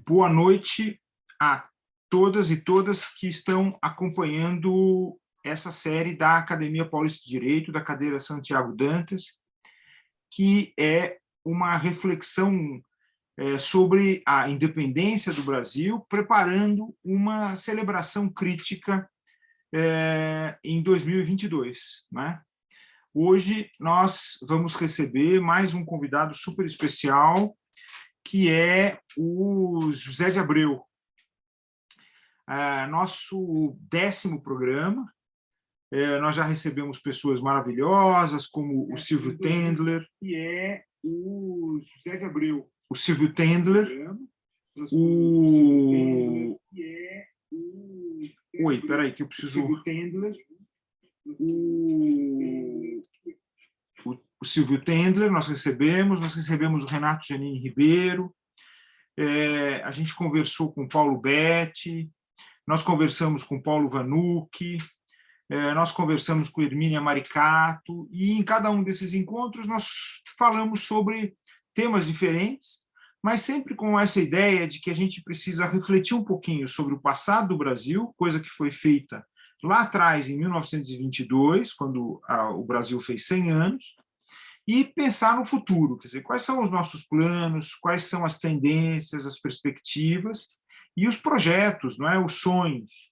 Boa noite a todas e todas que estão acompanhando essa série da Academia Paulista de Direito, da cadeira Santiago Dantas, que é uma reflexão sobre a independência do Brasil, preparando uma celebração crítica em 2022, né? Hoje nós vamos receber mais um convidado super especial, que é o José de Abreu. Nosso 10º programa, nós já recebemos pessoas maravilhosas, como o Silvio Tendler, que é o José de Abreu. O Silvio Tendler, Oi, espera aí, que eu preciso... O Silvio Tendler, nós recebemos o Renato Janine Ribeiro, a gente conversou com o Paulo Betti, nós conversamos com o Paulo Vanucchi, nós conversamos com Hermínia Maricato, e em cada um desses encontros nós falamos sobre temas diferentes, mas sempre com essa ideia de que a gente precisa refletir um pouquinho sobre o passado do Brasil, coisa que foi feita lá atrás, em 1922, quando o Brasil fez 100 anos, e pensar no futuro, quer dizer, quais são os nossos planos, quais são as tendências, as perspectivas e os projetos, não é? Os sonhos,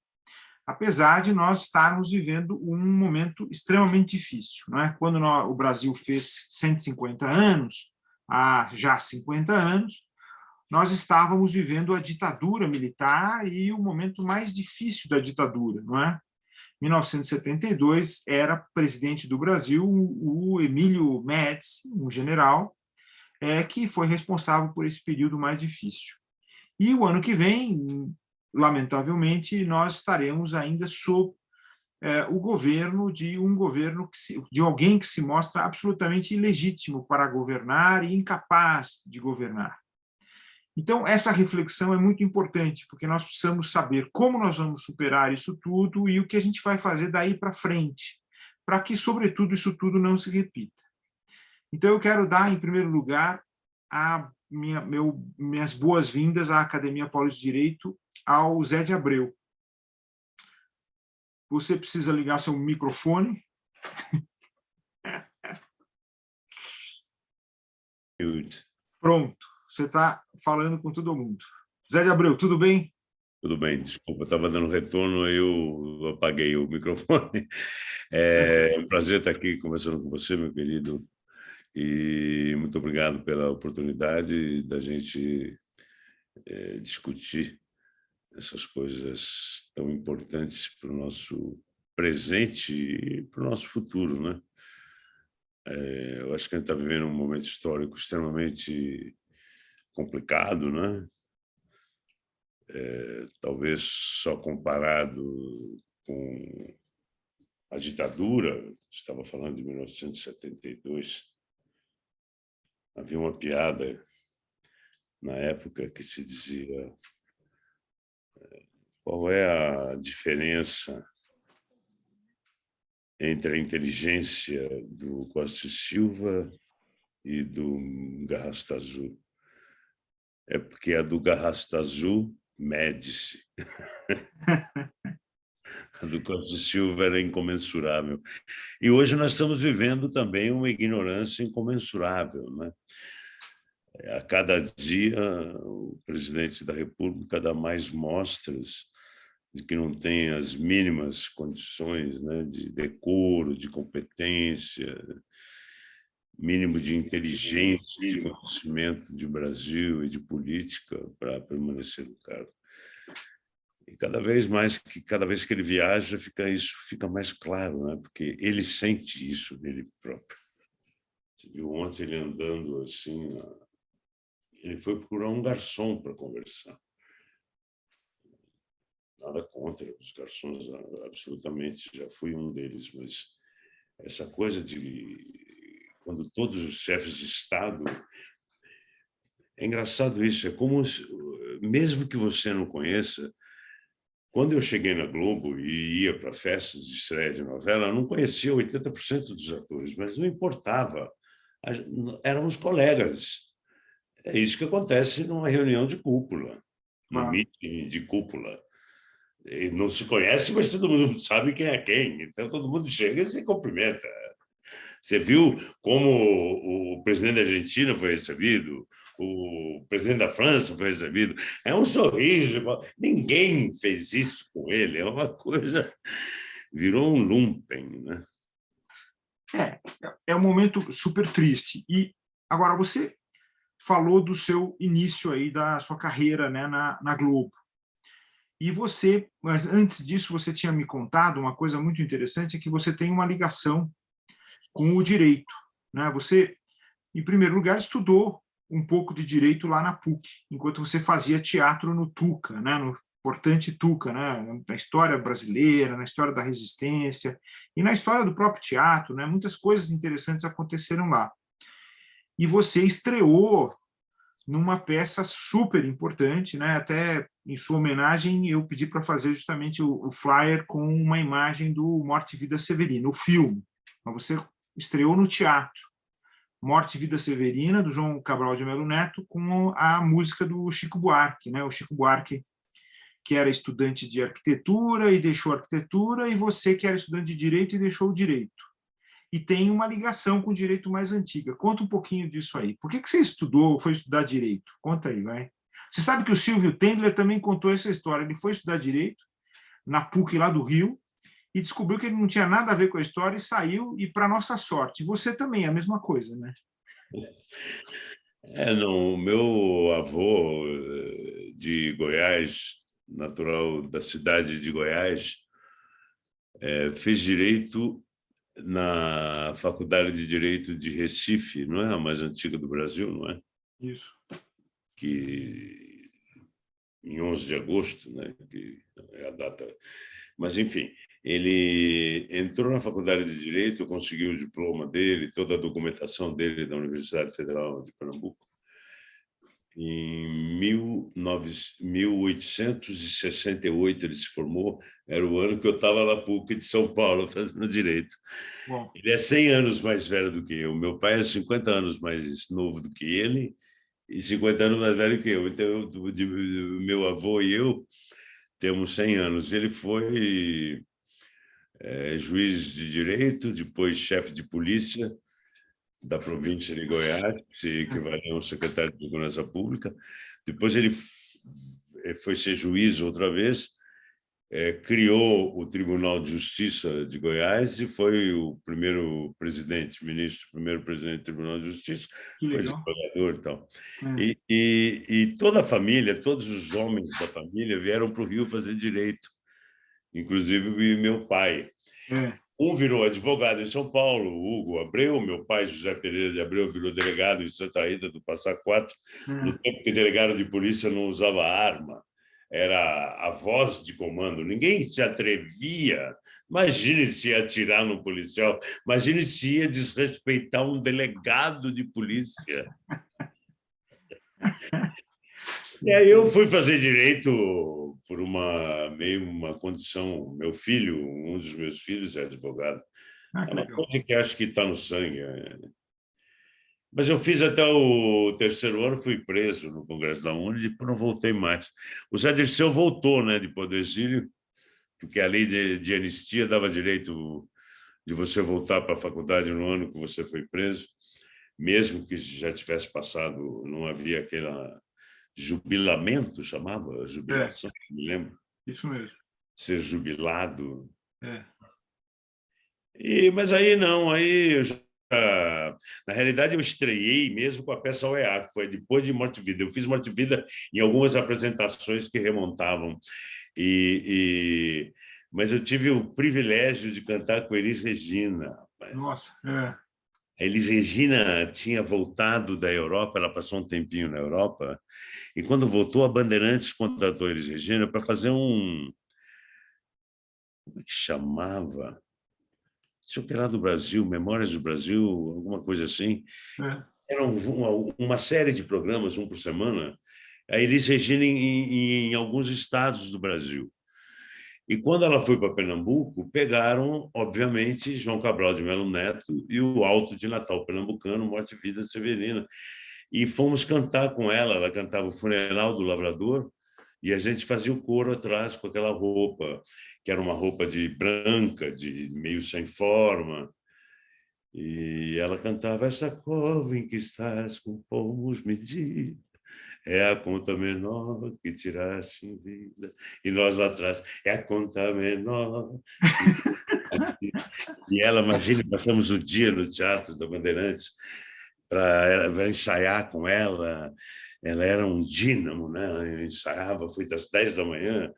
apesar de nós estarmos vivendo um momento extremamente difícil, não é? Quando o Brasil fez 150 anos, há já 50 anos, nós estávamos vivendo a ditadura militar e o momento mais difícil da ditadura, não é? 1972, era presidente do Brasil o Emílio Médici, um general, que foi responsável por esse período mais difícil. E o ano que vem, lamentavelmente, nós estaremos ainda sob o governo de de alguém que se mostra absolutamente ilegítimo para governar e incapaz de governar. Então, essa reflexão é muito importante, porque nós precisamos saber como nós vamos superar isso tudo e o que a gente vai fazer daí para frente, para que, sobretudo, isso tudo não se repita. Então, eu quero dar, em primeiro lugar, minhas boas-vindas à Academia Paulista de Direito ao Zé de Abreu. Você precisa ligar seu microfone. Pronto. Você está falando com todo mundo. Zé de Abreu, tudo bem? Tudo bem, desculpa, estava dando retorno, eu apaguei o microfone. É um prazer estar aqui conversando com você, meu querido, e muito obrigado pela oportunidade da gente discutir essas coisas tão importantes para o nosso presente e para o nosso futuro, né? Eu acho que a gente está vivendo um momento histórico extremamente complicado, né? Talvez só comparado com a ditadura, estava falando de 1972, havia uma piada na época que se dizia qual é a diferença entre a inteligência do Costa e Silva e do Garrastazu. É porque a do Garrastazu mede-se. A do Costa e Silva era incomensurável. E hoje nós estamos vivendo também uma ignorância incomensurável, né? A cada dia, o presidente da República dá mais mostras de que não tem as mínimas condições, né, de decoro, de competência, mínimo de inteligência, de conhecimento de Brasil e de política para permanecer no cargo. E cada vez que ele viaja, isso fica mais claro, né? Porque ele sente isso dele próprio. Você viu ontem ele andando assim, ele foi procurar um garçom para conversar. Nada contra os garçons, absolutamente, já fui um deles, mas essa coisa de quando todos os chefes de Estado... É engraçado isso, é como, mesmo que você não conheça, quando eu cheguei na Globo e ia para festas de estreia de novela, eu não conhecia 80% dos atores, mas não importava, éramos colegas. É isso que acontece numa reunião de cúpula. no meeting de cúpula. E não se conhece, mas todo mundo sabe quem é quem. Então, todo mundo chega e se cumprimenta. Você viu como o presidente da Argentina foi recebido, o presidente da França foi recebido. É um sorriso. Ninguém fez isso com ele. É uma coisa... Virou um lumpen, né? É um momento super triste. E agora você falou do seu início aí da sua carreira, né, na Globo. E você, mas antes disso, você tinha me contado uma coisa muito interessante, é que você tem uma ligação com o direito, né? Você, em primeiro lugar, estudou um pouco de direito lá na PUC, enquanto você fazia teatro no Tuca, né? No importante Tuca, né? Na história brasileira, na história da resistência e na história do próprio teatro, né? Muitas coisas interessantes aconteceram lá. E você estreou numa peça super importante, né? Até em sua homenagem eu pedi para fazer justamente o flyer com uma imagem do Morte e Vida Severina, o filme. Mas você estreou no teatro Morte e Vida Severina, do João Cabral de Melo Neto, com a música do Chico Buarque, né? O Chico Buarque, que era estudante de arquitetura e deixou a arquitetura, e você que era estudante de direito e deixou o direito. E tem uma ligação com o direito mais antiga. Conta um pouquinho disso aí. Por que você estudou, foi estudar direito? Conta aí, vai. Você sabe que o Silvio Tendler também contou essa história. Ele foi estudar direito na PUC lá do Rio e descobriu que ele não tinha nada a ver com a história e saiu, e para nossa sorte. Você também, é a mesma coisa, né? Não, o meu avô de Goiás, natural da cidade de Goiás, fez direito na Faculdade de Direito de Recife, não é a mais antiga do Brasil, não é? Isso. Que em 11 de agosto, né, que é a data. Mas, enfim, ele entrou na Faculdade de Direito, conseguiu o diploma dele, toda a documentação dele da Universidade Federal de Pernambuco. Em 1868 ele se formou, era o ano que eu estava na PUC de São Paulo fazendo direito. Bom. Ele é 100 anos mais velho do que eu. Meu pai é 50 anos mais novo do que ele e 50 anos mais velho que eu. Então, meu avô e eu temos 100 anos. Ele foi juiz de direito, depois chefe de polícia da província de Goiás, que se equivale a um secretário de Segurança Pública. Depois ele foi ser juiz outra vez, criou o Tribunal de Justiça de Goiás e foi o primeiro presidente do Tribunal de Justiça, foi desembargador e tal. E toda a família, todos os homens da família vieram para o Rio fazer direito, inclusive meu pai. Um virou advogado em São Paulo, Hugo Abreu, meu pai, José Pereira de Abreu, virou delegado em Santa Rita do Passa Quatro, no tempo que delegado de polícia não usava arma, era a voz de comando, ninguém se atrevia, imagine se ia atirar no policial, imagine se ia desrespeitar um delegado de polícia. E aí eu fui fazer direito por uma condição. Meu filho, um dos meus filhos é advogado. É uma coisa que acho que está no sangue. Mas eu fiz até o terceiro ano, fui preso no Congresso da UNE e depois não voltei mais. O Zé Dirceu voltou, né, depois do exílio, porque a lei de anistia dava direito de você voltar para a faculdade no ano que você foi preso, mesmo que já tivesse passado, não havia aquela... jubilamento, chamava? Jubilação, me lembro. Isso mesmo. Ser jubilado. Mas aí não, aí eu já... Na realidade, eu estreiei mesmo com a peça OEA, que foi depois de Morte e Vida. Eu fiz Morte e Vida em algumas apresentações que remontavam. Mas eu tive o privilégio de cantar com Elis Regina. Nossa, A Elis Regina tinha voltado da Europa, ela passou um tempinho na Europa, e quando voltou, a Bandeirantes contratou a Elis Regina para fazer um... Como é que chamava? Sei que lá do Brasil, Memórias do Brasil, alguma coisa assim. Era uma série de programas, um por semana, a Elis Regina em alguns estados do Brasil. E quando ela foi para Pernambuco, pegaram, obviamente, João Cabral de Melo Neto e o Alto de Natal pernambucano, Morte e Vida Severina. E fomos cantar com ela. Ela cantava o Funeral do Lavrador E a gente fazia o coro atrás com aquela roupa, que era uma roupa de branca, de meio sem forma. E ela cantava: essa cova em que estás com pomos medidos é a conta menor que tiraste em vida. E nós lá atrás: é a conta menor. E ela, imagina, passamos o dia no Teatro da Bandeirantes para ensaiar com ela. Ela era um dínamo, né? Eu ensaiava, fui das 10 da manhã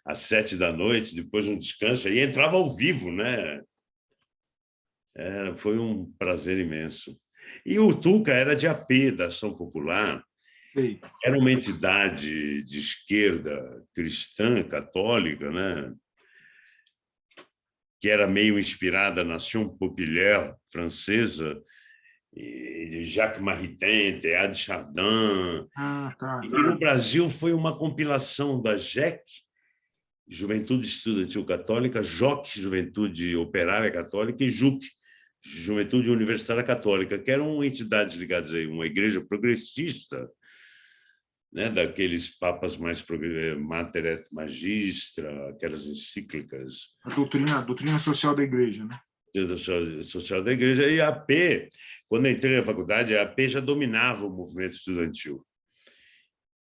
às 7 da noite, depois um descanso, e entrava ao vivo, né? Foi um prazer imenso. E o Tuca era de AP, da Ação Popular, Sei. era uma entidade de esquerda cristã, católica, né? Que era meio inspirada na Action Populaire francesa, de Jacques Maritain, Teilhard de Chardin. Ah, tá. E no Brasil foi uma compilação da JEC, Juventude Estudantil Católica, JOC, Juventude Operária Católica, e JUC, Juventude Universitária Católica, que eram entidades ligadas a uma igreja progressista, né, daqueles papas mais Mater et Magistra, aquelas encíclicas. A doutrina social da igreja, né? Social da igreja. E a AP, quando eu entrei na faculdade, a AP já dominava o movimento estudantil.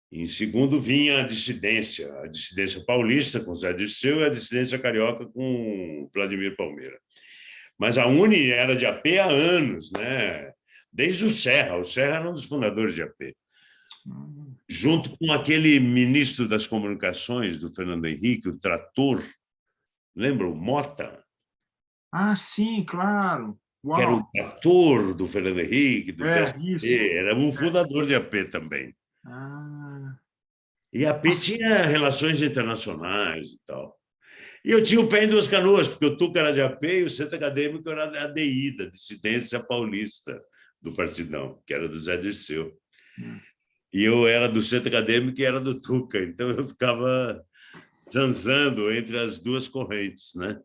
Em segundo vinha a dissidência paulista com Zé Dirceu e a dissidência carioca com Vladimir Palmeira. Mas a UNE era de AP há anos, né? Desde o Serra. O Serra era um dos fundadores de AP. Junto com aquele ministro das comunicações do Fernando Henrique, o Trator, lembra o Mota? Ah, sim, claro. Uau. Que era o Trator do Fernando Henrique, do PSDB, isso. era um fundador de AP também. Ah. E a AP tinha relações internacionais e tal. E eu tinha o pé em duas canoas, porque o Tuca era de AP e o centro acadêmico era da ADI, da Dissidência Paulista do Partidão, que era do Zé Dirceu. E eu era do centro acadêmico e era do Tuca, então eu ficava zanzando entre as duas correntes, né?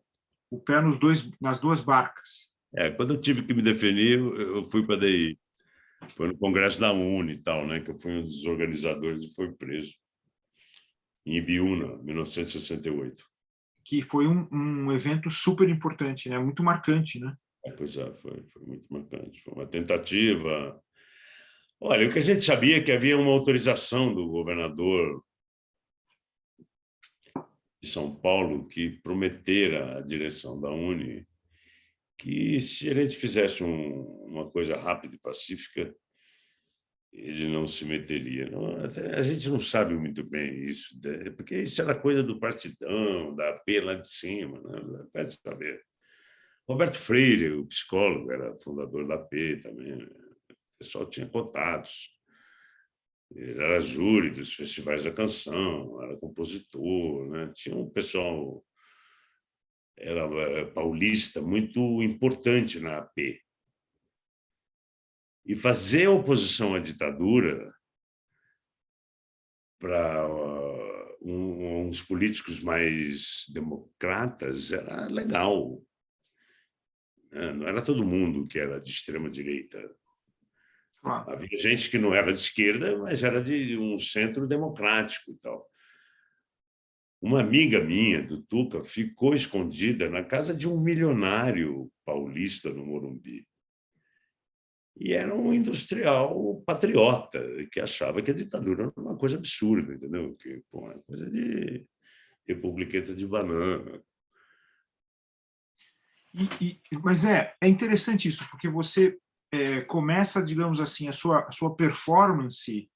O pé nas duas barcas. Quando eu tive que me definir, eu fui para a ADI. Foi no Congresso da UNE e tal, né? Que eu fui um dos organizadores e fui preso em Ibiúna, 1968. Que foi um evento super importante, né? Muito marcante, né? Pois é, foi muito marcante. Foi uma tentativa. Olha, o que a gente sabia é que havia uma autorização do governador de São Paulo que prometera à direção da UNE que, se a gente fizesse uma coisa rápida e pacífica, ele não se meteria. Não, a gente não sabe muito bem isso, porque isso era coisa do Partidão, da AP lá de cima, né? Pode saber. Roberto Freire, o psicólogo, era fundador da AP também. O pessoal tinha contatos. Ele era júri dos festivais da canção, era compositor, né? Tinha um pessoal, era paulista, muito importante na AP. E fazer oposição à ditadura para uns políticos mais democratas era legal. Não era todo mundo que era de extrema-direita. Claro. Havia gente que não era de esquerda, mas era de um centro democrático e tal. Uma amiga minha, do Tuca, ficou escondida na casa de um milionário paulista no Morumbi. E era um industrial patriota, que achava que a ditadura era uma coisa absurda, entendeu? Que, pô, é coisa de republiqueta de banana. Mas é interessante isso, porque você começa, digamos assim, a sua performance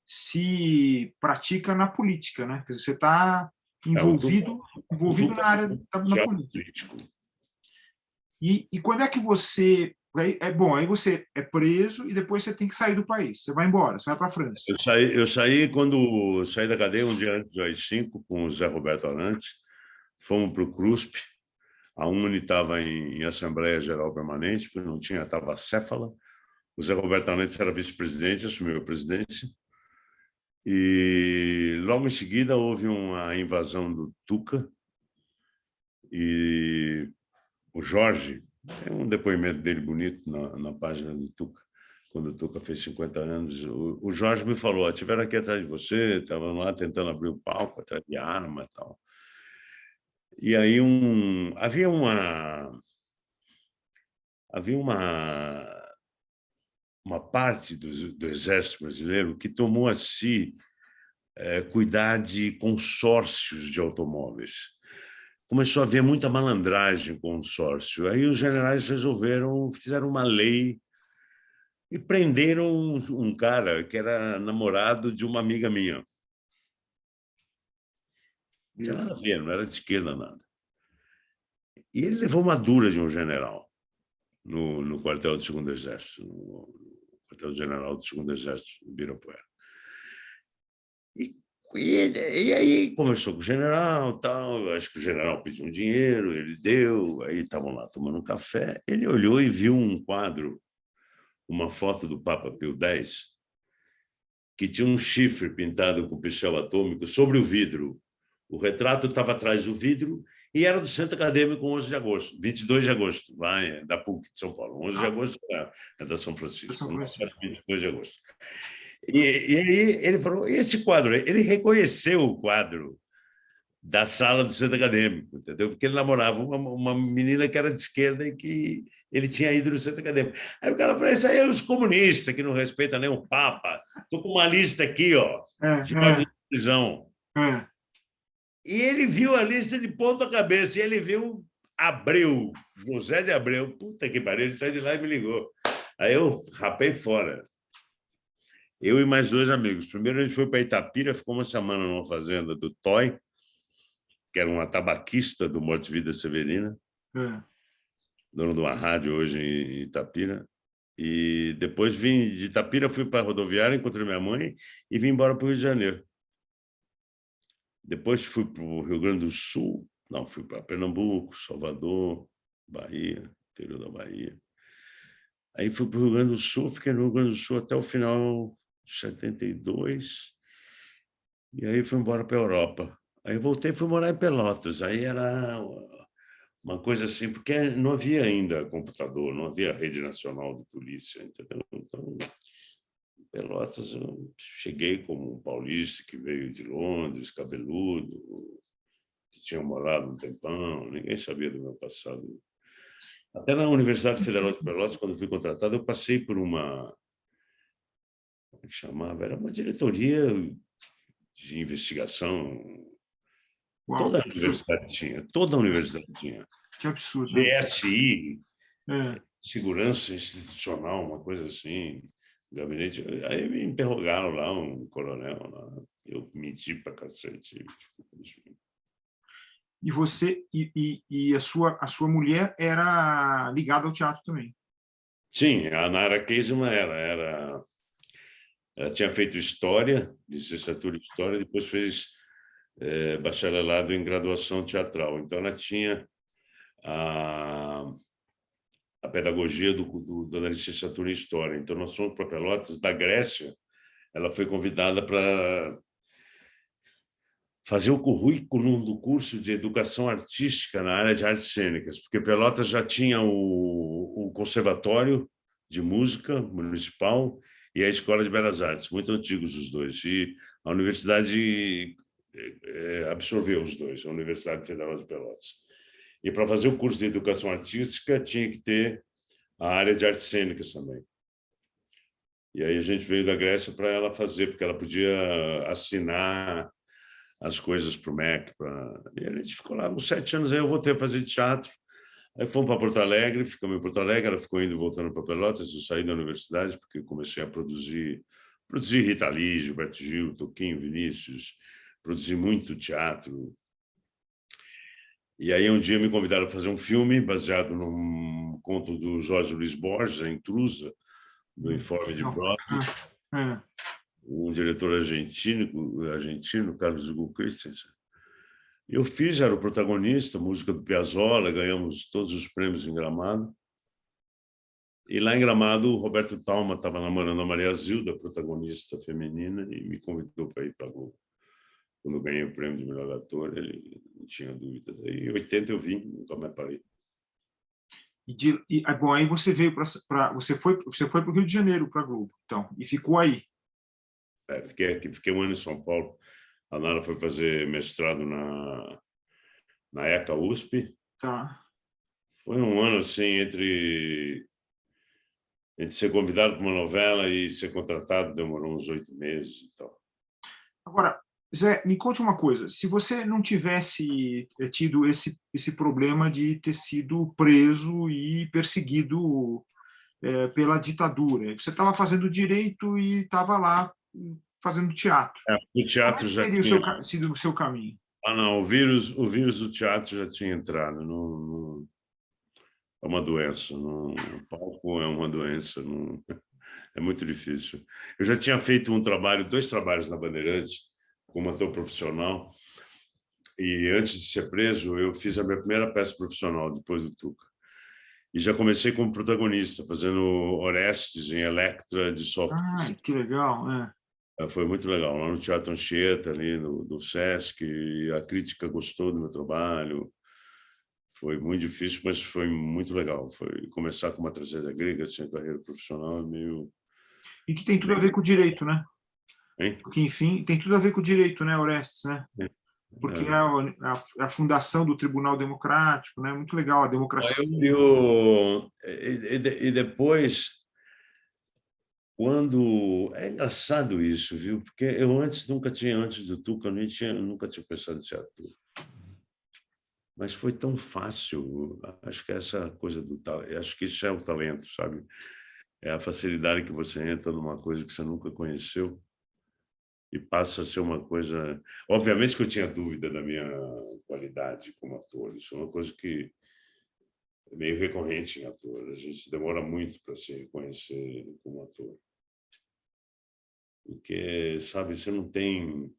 se pratica na política, né? Quer dizer, você está envolvido na área da política. E quando é que você... aí você é preso e depois você tem que sair do país. Você vai embora, você vai para a França. Eu saí quando saí da cadeia um dia antes do AI-5 com o Zé Roberto Arantes. Fomos para o CRUSP. A UNE estava em Assembleia Geral Permanente, porque não tinha, estava acéfala. O Zé Roberto Arantes era vice-presidente, assumiu a presidência. E logo em seguida houve uma invasão do Tuca. E o Jorge, tem um depoimento dele bonito na página do Tuca, quando o Tuca fez 50 anos, o Jorge me falou, tiveram aqui atrás de você, estavam lá tentando abrir o palco, atrás de arma e tal. E aí havia uma parte do Exército Brasileiro que tomou a si cuidar de consórcios de automóveis. Começou a haver muita malandragem em consórcio. Aí os generais fizeram uma lei e prenderam um cara que era namorado de uma amiga minha. Não tinha nada a ver, não era de esquerda, nada. E ele levou uma dura de um general no quartel do 2º Exército, no quartel-general do 2º Exército, em Ibirapuera. E aí conversou com o general, tal. Acho que o general pediu um dinheiro, ele deu. Aí estavam lá tomando um café. Ele olhou e viu um quadro, uma foto do Papa Pio X, que tinha um chifre pintado com pincel atômico sobre o vidro. O retrato estava atrás do vidro e era do Centro Acadêmico 11 de agosto, 22 de agosto, lá da PUC de São Paulo. 11 de agosto é da São Francisco, 22 de agosto. E aí ele falou, esse quadro, ele reconheceu o quadro da sala do Centro Acadêmico, entendeu? Porque ele namorava uma menina que era de esquerda e que ele tinha ido no Centro Acadêmico. Aí o cara falou, isso aí é os comunistas que não respeitam nem o Papa. Estou com uma lista aqui, ó, de ordem de prisão. E ele viu a lista de ponta cabeça, e ele viu Abreu, José de Abreu. Puta que pariu, ele saiu de lá e me ligou. Aí eu rapei fora. Eu e mais 2 amigos. Primeiro a gente foi para Itapira, ficou uma semana numa fazenda do Toy, que era uma tabaquista do Morte Vida Severina, dono de uma rádio hoje em Itapira. E depois vim de Itapira, fui para a rodoviária, encontrei minha mãe e vim embora para o Rio de Janeiro. Depois fui para o Rio Grande do Sul, não, fui para Pernambuco, Salvador, Bahia, interior da Bahia. Aí fui para o Rio Grande do Sul, fiquei no Rio Grande do Sul até o final de 72, e aí fui embora para a Europa. Aí voltei e fui morar em Pelotas. Aí era uma coisa assim, porque não havia ainda computador, não havia rede nacional de polícia, entendeu? Então, em Pelotas, eu cheguei como um paulista que veio de Londres, cabeludo, que tinha morado um tempão, ninguém sabia do meu passado. Até na Universidade Federal de Pelotas, quando fui contratado, eu passei por uma... Como é que chamava? Era uma diretoria de investigação. Uau, Toda a universidade tinha, toda a universidade tinha. Que absurdo. DSI, segurança institucional, uma coisa assim, gabinete. Aí me interrogaram lá, um coronel lá, eu menti pra cacete. E você e a sua mulher era ligada ao teatro também? Sim, a Nara Keisman ela tinha feito História, licenciatura em História, depois fez bacharelado em graduação teatral. Então, ela tinha a pedagogia da licenciatura em História. Então, nós fomos para Pelotas, da Grécia. Ela foi convidada para fazer o currículo do curso de Educação Artística na área de artes cênicas, porque Pelotas já tinha o Conservatório de Música Municipal e a Escola de Belas Artes, muito antigos os dois. E a universidade absorveu os dois, a Universidade Federal de Pelotas. E para fazer o curso de Educação Artística tinha que ter a área de artes cênicas também. E aí a gente veio da Grécia para ela fazer, porque ela podia assinar as coisas para o MEC. E a gente ficou lá uns 7 anos, aí eu voltei a fazer teatro. Aí fomos para Porto Alegre, ficamos em Porto Alegre, ela ficou indo e voltando para Pelotas, eu saí da universidade porque comecei a produzir Rita Lee, Gilberto Gil, Toquinho, Vinícius, produzi muito teatro. E aí um dia me convidaram para fazer um filme baseado num conto do Jorge Luiz Borges, A Intrusa, do Informe de Brody, um diretor argentino, Carlos Hugo Christensen. Eu fiz, era o protagonista, música do Piazzolla, ganhamos todos os prêmios em Gramado. E lá em Gramado, o Roberto Talma estava namorando a Maria Zilda, protagonista feminina, e me convidou para ir para a Globo. Quando eu ganhei o prêmio de melhor ator, ele não tinha dúvida. Em 80 eu vim, nunca mais parei. Bom, aí você veio você foi para o Rio de Janeiro, para a Globo, então, e ficou aí. Fiquei aqui, fiquei um ano em São Paulo. A Nara foi fazer mestrado na ECA USP. Tá. Foi um ano assim entre ser convidado para uma novela e ser contratado, demorou uns 8 meses e tal. Agora, Zé, me conte uma coisa. Se você não tivesse tido esse problema de ter sido preso e perseguido pela ditadura, você estava fazendo direito e estava lá fazendo teatro. O Como é teatro que já teria tinha... sido o seu caminho? Não, o vírus do teatro já tinha entrado. Não, é uma doença. O palco é uma doença. Não, é muito difícil. Eu já tinha feito 2 trabalhos na Bandeirantes como ator profissional. E antes de ser preso, eu fiz a minha primeira peça profissional, depois do Tuca. E já comecei como protagonista, fazendo Orestes em Electra de Sófocles. Que legal, Foi muito legal, lá no Teatro Anchieta, ali do Sesc. E a crítica gostou do meu trabalho. Foi muito difícil, mas foi muito legal. Foi começar com uma tragédia grega, tinha carreira profissional meio... E que tem tudo a ver com o direito, né? Hein? Porque, enfim, tem tudo a ver com o direito, né, Orestes, né? Porque é a fundação do Tribunal Democrático, né? Muito legal, a democracia. E depois, quando... É engraçado isso, viu? Porque eu antes do Tuca, eu nunca tinha pensado em ser ator. Mas foi tão fácil. Acho que essa coisa acho que isso é o talento, sabe? É a facilidade que você entra numa coisa que você nunca conheceu e passa a ser uma coisa... Obviamente que eu tinha dúvida da minha qualidade como ator. Isso é uma coisa que é meio recorrente em ator. A gente demora muito para se reconhecer como ator. Porque, sabe, você não tem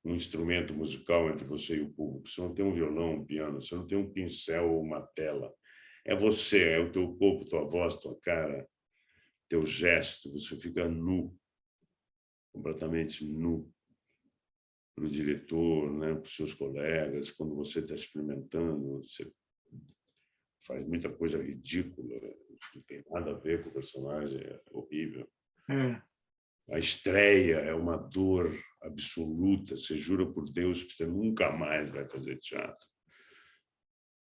um instrumento musical entre você e o público. Você não tem um violão, um piano, você não tem um pincel ou uma tela. É você, é o teu corpo, tua voz, tua cara, teu gesto. Você fica nu, completamente nu, para o diretor, né, para os seus colegas. Quando você está experimentando, você faz muita coisa ridícula, não tem nada a ver com o personagem, é horrível. A estreia é uma dor absoluta. Você jura por Deus que você nunca mais vai fazer teatro.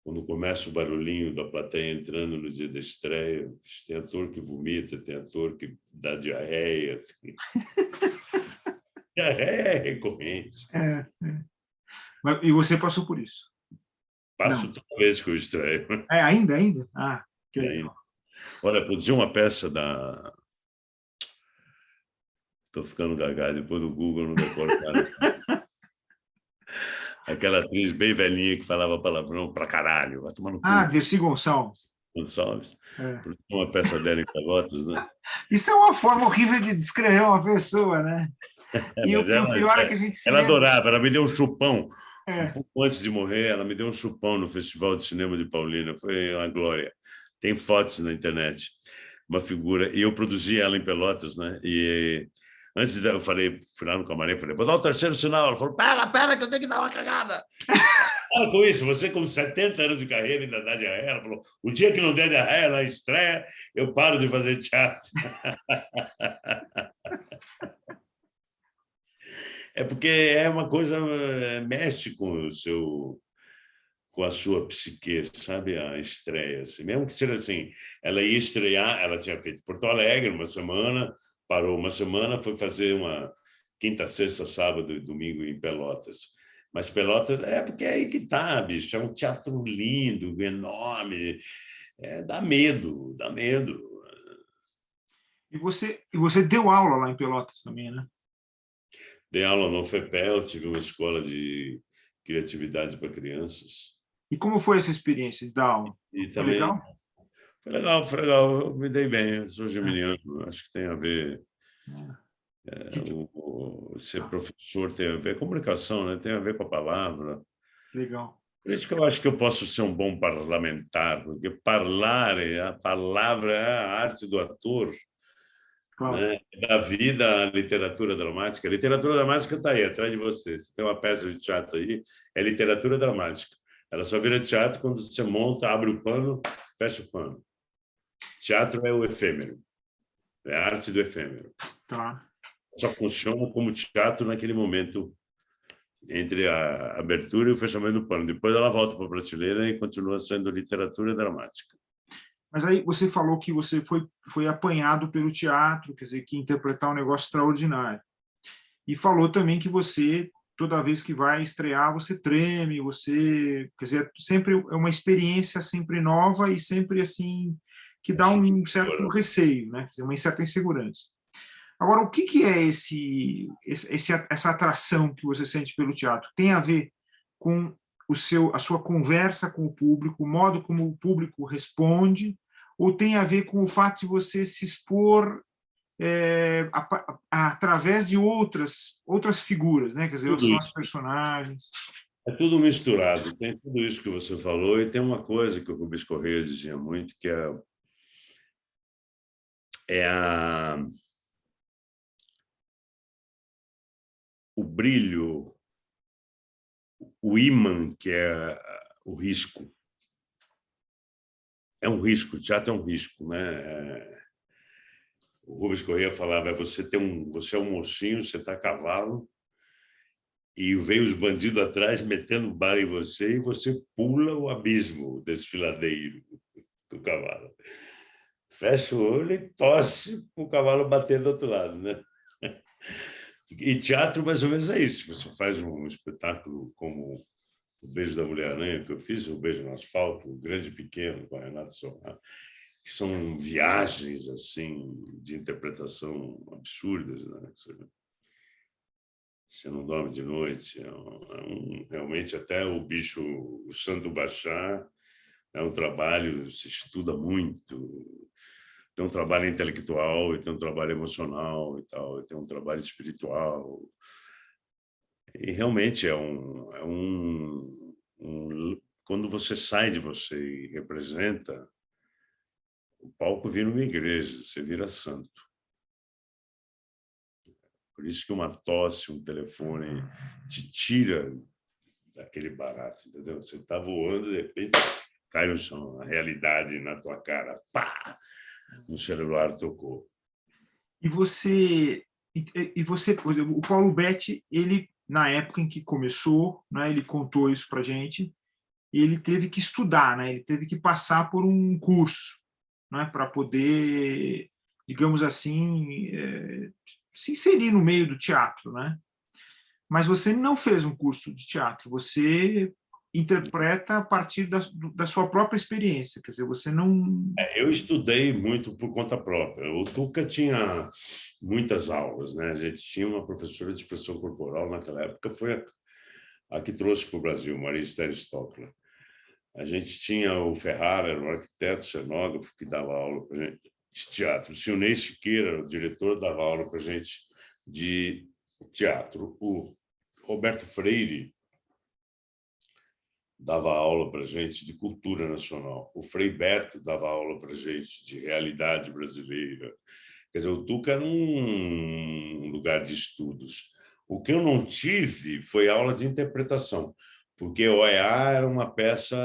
Quando começa o barulhinho da plateia entrando no dia da estreia, tem ator que vomita, tem ator que dá diarreia. Diarreia é recorrente. E você passou por isso? Passo toda vez que eu estreio. Ainda? Que legal. Olha, produzi uma peça da... Estou ficando gaga, depois do Google não decoro nada. Aquela atriz bem velhinha que falava palavrão pra caralho. Vai tomar no cu. Dercy Gonçalves. Produzi uma peça dela em Pelotas, né? Isso é uma forma horrível de descrever uma pessoa, né? E o pior é que a gente se Ela lembra... adorava, ela me deu um chupão. Um pouco antes de morrer, ela me deu um chupão no Festival de Cinema de Paulínia. Foi uma glória. Tem fotos na internet. Uma figura. E eu produzi ela em Pelotas, né? E antes eu falei, fui lá no camarim, falei, vou dar o 3º sinal. Ela falou, pera, que eu tenho que dar uma cagada. Para com isso, você com 70 anos de carreira ainda dá diarreia. Ela falou, o dia que não der diarreia na estreia, eu paro de fazer teatro. É porque é uma coisa, mexe com a sua psique, sabe? A estreia. Assim. Mesmo que seja assim, ela ia estrear, ela tinha feito Porto Alegre uma semana, parou uma semana, foi fazer uma quinta, sexta, sábado e domingo em Pelotas. Mas Pelotas é porque é aí que tá, bicho. É um teatro lindo, enorme. Dá medo, dá medo. E você deu aula lá em Pelotas também, né? Dei aula no FEPEL, tive uma escola de criatividade para crianças. E como foi essa experiência de dar aula? Foi legal? Foi legal. Eu me dei bem, eu sou geminiano, acho que tem a ver... ser professor tem a ver, comunicação, né? Tem a ver com a palavra. Legal. Por isso que eu acho que eu posso ser um bom parlamentar, porque a palavra é a arte do ator, Claro. né? Da vida à literatura dramática. A literatura dramática está aí, atrás de você. Você tem uma peça de teatro aí, é literatura dramática. Ela só vira teatro quando você monta, abre o pano, fecha o pano. Teatro é o efêmero, é a arte do efêmero. Tá. Só funciona como teatro naquele momento entre a abertura e o fechamento do pano. Depois ela volta para a prateleira e continua sendo literatura dramática. Mas aí você falou que você foi apanhado pelo teatro, quer dizer, que interpretar um negócio extraordinário. E falou também que você, toda vez que vai estrear, você treme, você, quer dizer, sempre é uma experiência sempre nova e sempre assim que dá um certo receio, né? Quer dizer, uma certa insegurança. Agora, o que é essa atração que você sente pelo teatro? Tem a ver com a sua conversa com o público, o modo como o público responde, ou tem a ver com o fato de você se expor através de outras figuras, né? Quer dizer, são as personagens. É tudo misturado, tem tudo isso que você falou, e tem uma coisa que o Rubens Correia dizia muito, que o brilho, o ímã, que é o risco. É um risco, o teatro é um risco, né? O Rubens Correia falava, você é um mocinho, você está a cavalo, e vem os bandidos atrás metendo bala em você, e você pula o abismo desfiladeiro do cavalo. Fecha o olho e tosse para o cavalo bater do outro lado, né? E teatro, mais ou menos, é isso. Você faz um espetáculo como O Beijo da Mulher-Aranha, que eu fiz, O Beijo no Asfalto, O Grande e Pequeno, com a Renata Sorra, que são viagens assim de interpretação absurdas, né? Você não dorme de noite. Realmente, até o bicho, o santo baixar, é um trabalho, se estuda muito. Tem um trabalho intelectual, e tem um trabalho emocional, e tal, e tem um trabalho espiritual. E realmente quando você sai de você e representa, o palco vira uma igreja, você vira santo. Por isso que uma tosse, um telefone te tira daquele barato, entendeu? Você está voando, de repente cai no chão, a realidade na tua cara, pá! No celular tocou. E você, por exemplo, o Paulo Betti, ele, na época em que começou, né, ele contou isso para a gente, ele teve que estudar, né, ele teve que passar por um curso, né, para poder, digamos assim, se inserir no meio do teatro, né? Mas você não fez um curso de teatro, você interpreta a partir da sua própria experiência, quer dizer, você não... Eu estudei muito por conta própria. O Tuca tinha muitas aulas, né? A gente tinha uma professora de expressão corporal naquela época, foi a que trouxe para o Brasil, Maria Esther Stockler. A gente tinha o Ferrara, o arquiteto cenógrafo, que dava aula para a gente de teatro. O Silnei Siqueira, o diretor, dava aula para a gente de teatro. O Roberto Freire dava aula para a gente de cultura nacional. O Frei Berto dava aula para a gente de realidade brasileira. Quer dizer, o Tuca era um lugar de estudos. O que eu não tive foi aula de interpretação, porque o OEA era uma peça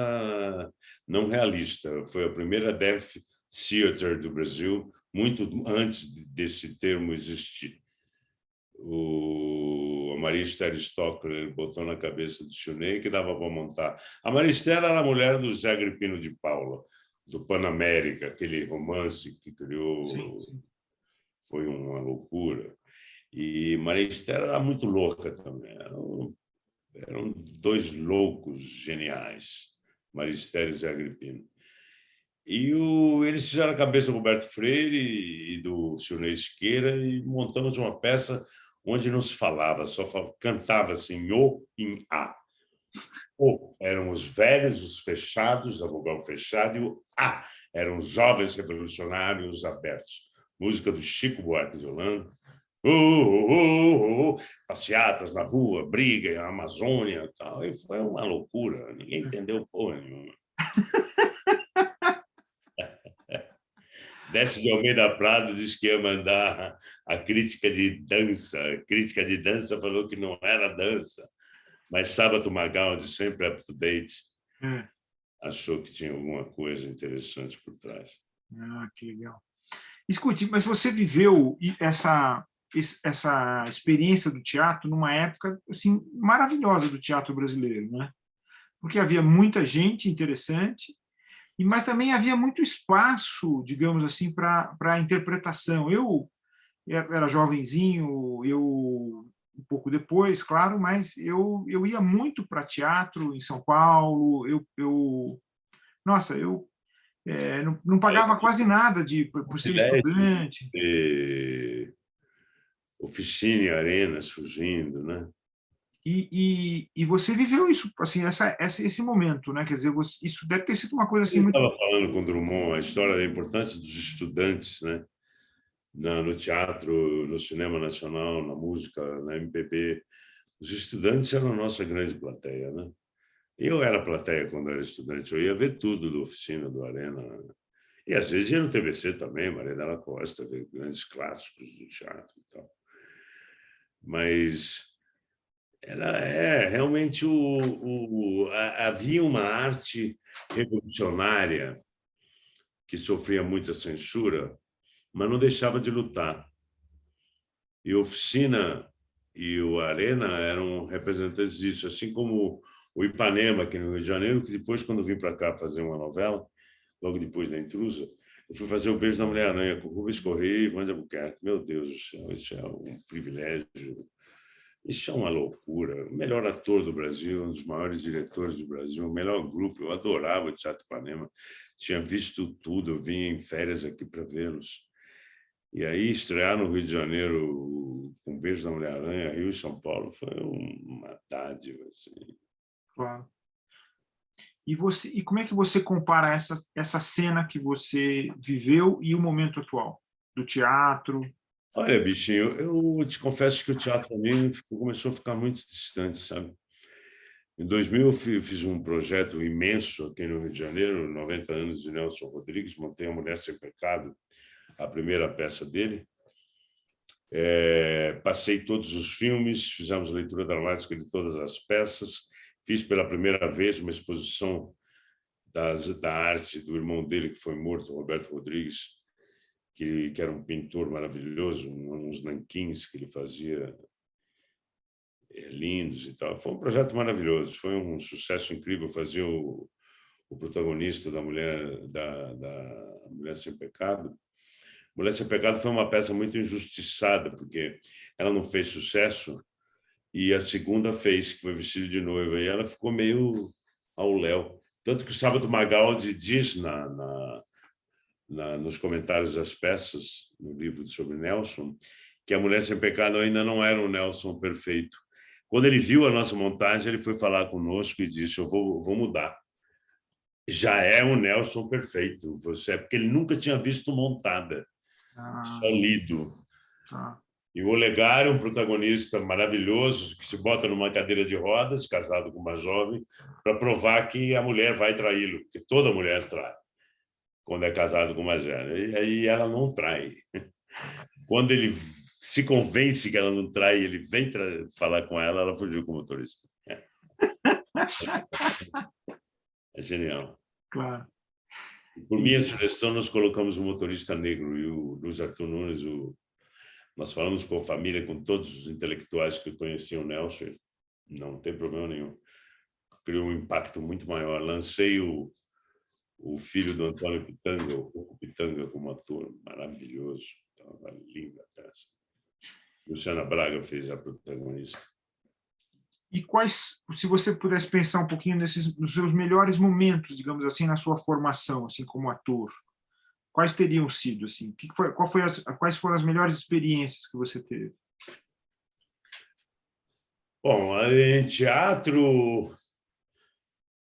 não realista. Foi a primeira dance theater do Brasil, muito antes desse termo existir. A Maria Esther Stockler botou na cabeça do Silnei que dava para montar. A Maria Esther era a mulher do Zé Agripino de Paula, do Panamérica, aquele romance que criou. Sim. Foi uma loucura. E Maria Esther era muito louca também. Eram dois loucos geniais, Maria Esther e Zé Agripino. E eles fizeram a cabeça do Roberto Freire e do Silnei Siqueira e montamos uma peça onde não se falava, só cantava assim, o em a. O eram os velhos, os fechados, a vogal fechada, e o a eram os jovens revolucionários abertos. Música do Chico Buarque de Holanda. Passeatas na rua, briga na Amazônia, tal. E foi uma loucura, ninguém entendeu porra nenhuma. Décio de Almeida Prado disse que ia mandar a crítica de dança. A crítica de dança falou que não era dança. Mas Sábato Magal, de sempre up to date, É. Achou que tinha alguma coisa interessante por trás. Ah, que legal. Escute, mas você viveu essa experiência do teatro numa época assim maravilhosa do teatro brasileiro, né? Porque havia muita gente interessante, mas também havia muito espaço, digamos assim, para a interpretação. Eu era jovenzinho, eu um pouco depois, claro, mas eu ia muito para teatro em São Paulo. Nossa, eu não pagava quase nada por ser Ideia estudante. de oficina e arena surgindo, né? E você viveu isso, assim, esse momento, né? Quer dizer, isso deve ter sido uma coisa assim Eu muito. estava falando com o Drummond a história da importância dos estudantes, né? No teatro, no cinema nacional, na música, na MPB. Os estudantes eram a nossa grande plateia, né? Eu era plateia quando era estudante, eu ia ver tudo do Oficina, do Arena. E às vezes ia no TBC também, Maria Della Costa, ver grandes clássicos do teatro e tal. Mas realmente havia uma arte revolucionária que sofria muita censura, mas não deixava de lutar. E a Oficina e o Arena eram representantes disso, assim como o Ipanema, aqui no Rio de Janeiro, que depois, quando vim para cá fazer uma novela, logo depois da Intrusa, eu fui fazer O Beijo da Mulher-Aranha com Rubens Correia e Wanda Albuquerque. Meu Deus do céu, isso é um privilégio. Isso é uma loucura. O melhor ator do Brasil, um dos maiores diretores do Brasil, o melhor grupo. Eu adorava o Teatro Ipanema. Tinha visto tudo, eu vinha em férias aqui para vê-los. E aí, estrear no Rio de Janeiro com Beijo da Mulher-Aranha, Rio e São Paulo, foi uma dádiva. Assim. Claro. E como é que você compara essa cena que você viveu e o momento atual do teatro? Olha, bichinho, eu te confesso que o teatro para mim começou a ficar muito distante, sabe? Em 2000, eu fiz um projeto imenso aqui no Rio de Janeiro, 90 anos de Nelson Rodrigues, montei A Mulher Sem Pecado, a primeira peça dele. Passei todos os filmes, fizemos leitura dramática de todas as peças, fiz pela primeira vez uma exposição da arte do irmão dele, que foi morto, Roberto Rodrigues, que era um pintor maravilhoso, uns nanquins que ele fazia lindos e tal. Foi um projeto maravilhoso, foi um sucesso incrível fazer o protagonista da Mulher Sem Pecado. Mulher Sem Pecado foi uma peça muito injustiçada, porque ela não fez sucesso e a segunda fez, que foi Vestido de Noiva, e ela ficou meio ao léu. Tanto que o Sábado Magaldi diz nos comentários das peças, no livro sobre Nelson, que a Mulher Sem Pecado ainda não era um Nelson perfeito. Quando ele viu a nossa montagem, ele foi falar conosco e disse: eu vou mudar. Já é um Nelson perfeito, porque ele nunca tinha visto montada, só lido. E o Olegário, um protagonista maravilhoso, que se bota numa cadeira de rodas, casado com uma jovem, para provar que a mulher vai traí-lo, porque toda mulher trai quando é casado com uma gênero. E aí ela não trai. Quando ele se convence que ela não trai, ele vem falar com ela, ela fugiu com o motorista. É genial. Claro. Por minha sugestão, nós colocamos o motorista negro e o Luiz Arthur Nunes. Nós falamos com a família, com todos os intelectuais que conheciam o Nelson. Não tem problema nenhum. Criou um impacto muito maior. Lancei o filho do Antônio Pitanga, o Coco Pitanga, como ator maravilhoso. Estava linda a peça. Luciana Braga fez a protagonista. E se você pudesse pensar um pouquinho nos seus melhores momentos, digamos assim, na sua formação, assim como ator, quais teriam sido, assim? Quais foram as melhores experiências que você teve? Bom, em teatro,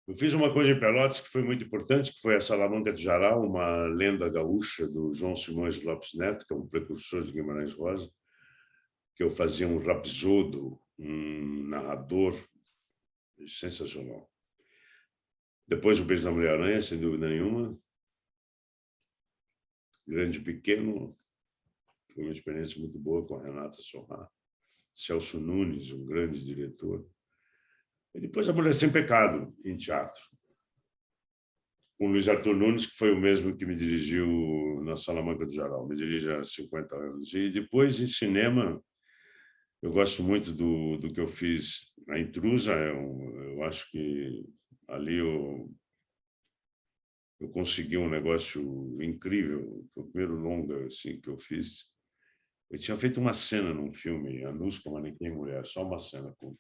eu fiz uma coisa em Pelotas que foi muito importante, que foi a Salamanca de Jaral, uma lenda gaúcha do João Simões Lopes Neto, que é um precursor de Guimarães Rosa, que eu fazia um rapsodo, um narrador sensacional. Depois o Beijo da Mulher-Aranha, sem dúvida nenhuma. Grande e Pequeno, foi uma experiência muito boa com a Renata Sorrá. Celso Nunes, um grande diretor. E depois A Mulher Sem Pecado, em teatro. com o Luiz Arthur Nunes, que foi o mesmo que me dirigiu na Salamanca do Jarol, me dirige há 50 anos. E depois, em cinema, eu gosto muito do que eu fiz na Intrusa. Eu acho que ali eu consegui um negócio incrível. Foi o primeiro longa assim, que eu fiz. Eu tinha feito uma cena num filme, Anushka, Manequim Mulher, só uma cena com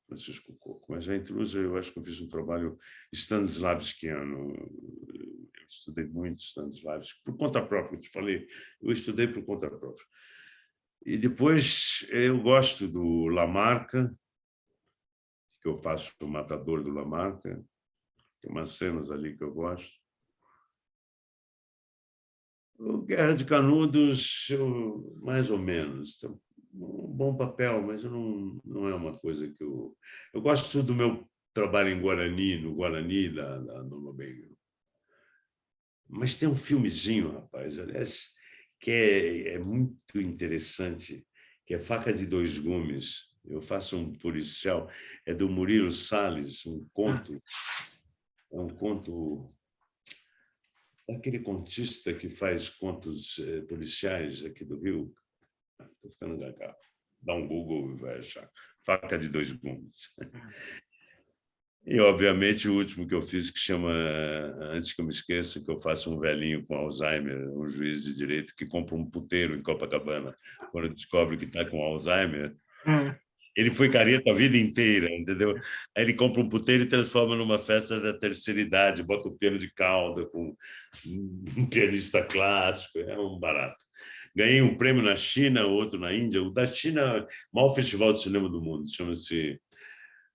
Francisco Coco. Mas a Intrusa, eu acho que eu fiz um trabalho stanislavskiano. Eu estudei muito Stanislavski, por conta própria, eu te falei, eu estudei por conta própria. E depois eu gosto do Lamarca, que eu faço o Matador do Lamarca, tem umas cenas ali que eu gosto. O Guerra de Canudos, mais ou menos. Um bom papel, mas não é uma coisa que eu... Eu gosto do meu trabalho em Guarani, no Guarani da Nova Benga. Mas tem um filmezinho, rapaz, aliás, que é muito interessante, que é Faca de Dois Gumes. Eu faço um policial, é do Murilo Salles, um conto. É um conto daquele contista que faz contos policiais aqui do Rio. Estou ficando gaga. Dá um Google e vai achar. Faca de Dois Gumes. E, obviamente, o último que eu fiz, que chama, antes que eu me esqueça, que eu faço um velhinho com Alzheimer, um juiz de direito que compra um puteiro em Copacabana, quando descobre que está com Alzheimer. Ele foi careta a vida inteira, entendeu? Aí ele compra um puteiro e transforma numa festa da terceira idade, bota o piano de cauda com um pianista clássico, é um barato. Ganhei um prêmio na China, outro na Índia. O da China é o maior festival de cinema do mundo, chama-se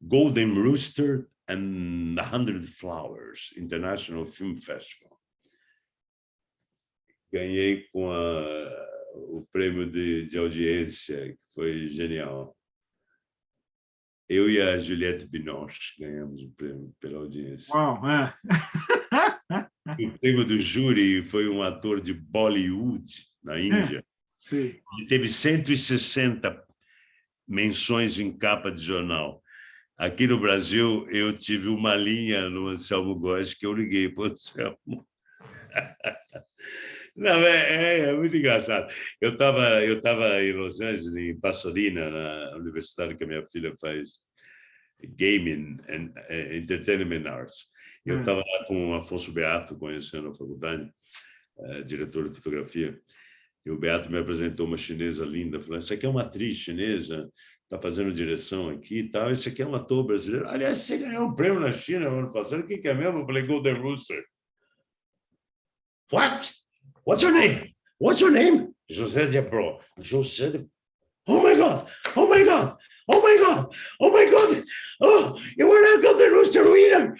Golden Rooster and 100 Flowers, International Film Festival. Ganhei com o prêmio de audiência, que foi genial. Eu e a Juliette Binoche ganhamos o prêmio pela audiência. Uau, O prêmio do júri foi um ator de Bollywood, na Índia. Sim. E teve 160 menções em capa de jornal. Aqui no Brasil, eu tive uma linha no Anselmo Góes que eu liguei para o Anselmo. Não, é muito engraçado. Eu tava em Los Angeles, em Pasadena, na universidade que a minha filha faz Gaming and Entertainment Arts. Eu estava lá com o Afonso Beato, conhecendo a faculdade, diretor de fotografia, e o Beato me apresentou uma chinesa linda, falando: essa aqui é uma atriz chinesa, está fazendo direção aqui e tal, esse aqui é um ator brasileiro. Aliás, você ganhou um prêmio na China no ano passado, o que é mesmo? Eu falei: Golden Rooster. What? What's your name? What's your name? José de Abreu. José de... Oh my God! Oh my God! Oh my God! Oh my God! Oh, you were not Golden Rooster winner!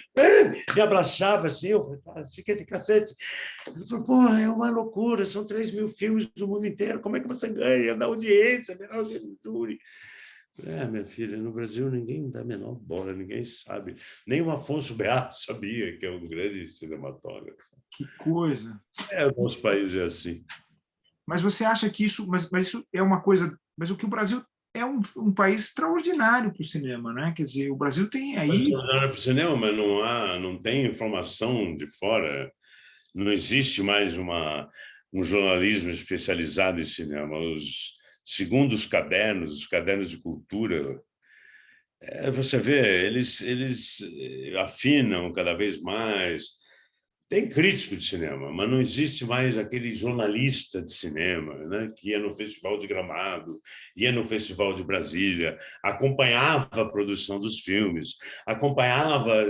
Me abraçava assim, eu falei: assim que é de cacete. Ele falou: pô, é uma loucura, são 3.000 filmes do mundo inteiro, como é que você ganha da audiência, menor do júri? Minha filha, no Brasil ninguém dá a menor bola, ninguém sabe. Nem o Afonso Beato sabia que é um grande cinematógrafo. Que coisa. O nosso país é assim. Mas você acha que isso... Mas isso é uma coisa... Mas o que o Brasil é um país extraordinário para o cinema, né? Quer dizer, o Brasil tem aí... Extraordinário para o cinema, mas não tem informação de fora. Não existe mais um jornalismo especializado em cinema. Segundo os cadernos de cultura, você vê, eles afinam cada vez mais. Tem crítico de cinema, mas não existe mais aquele jornalista de cinema, né, que ia no Festival de Gramado, ia no Festival de Brasília, acompanhava a produção dos filmes, acompanhava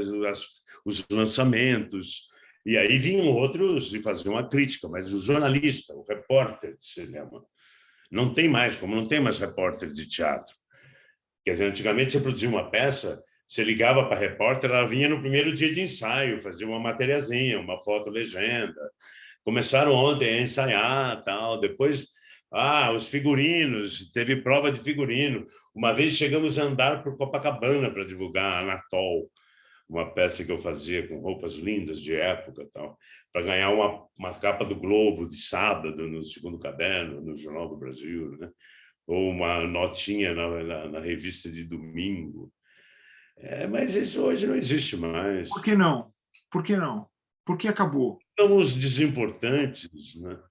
os lançamentos, e aí vinham outros e faziam uma crítica, mas o jornalista, o repórter de cinema, não tem mais, como não tem mais repórter de teatro. Quer dizer, antigamente você produzia uma peça, você ligava para a repórter, ela vinha no primeiro dia de ensaio, fazia uma materiazinha, uma foto-legenda. Começaram ontem a ensaiar, tal. Depois, os figurinos, teve prova de figurino. Uma vez chegamos a andar por Copacabana para divulgar a Anatol, uma peça que eu fazia com roupas lindas de época, tal, para ganhar uma capa do Globo de sábado, no segundo caderno, no Jornal do Brasil, né? Ou uma notinha na revista de domingo. Mas isso hoje não existe mais. Por que não? Por que não? Por que acabou? São os desimportantes, né?